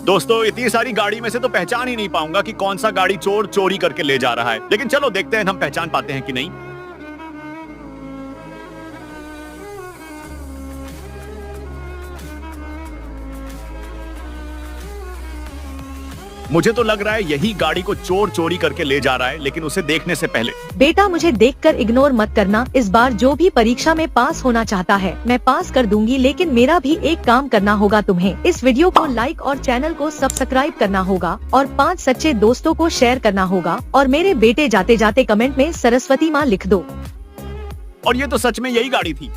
दोस्तों इतनी सारी गाड़ी में से तो पहचान ही नहीं पाऊंगा कि कौन सा गाड़ी चोर चोरी करके ले जा रहा है, लेकिन चलो देखते हैं हम पहचान पाते हैं कि नहीं। मुझे तो लग रहा है यही गाड़ी को चोर चोरी करके ले जा रहा है, लेकिन उसे देखने से पहले। बेटा मुझे देखकर इग्नोर मत करना। इस बार जो भी परीक्षा में पास होना चाहता है मैं पास कर दूंगी, लेकिन मेरा भी एक काम करना होगा तुम्हें। इस वीडियो को लाइक और चैनल को सब्सक्राइब करना होगा और 5 सच्चे दोस्तों को शेयर करना होगा। और मेरे बेटे जाते जाते कमेंट में सरस्वती माँ लिख दो। और ये तो सच में यही गाड़ी थी।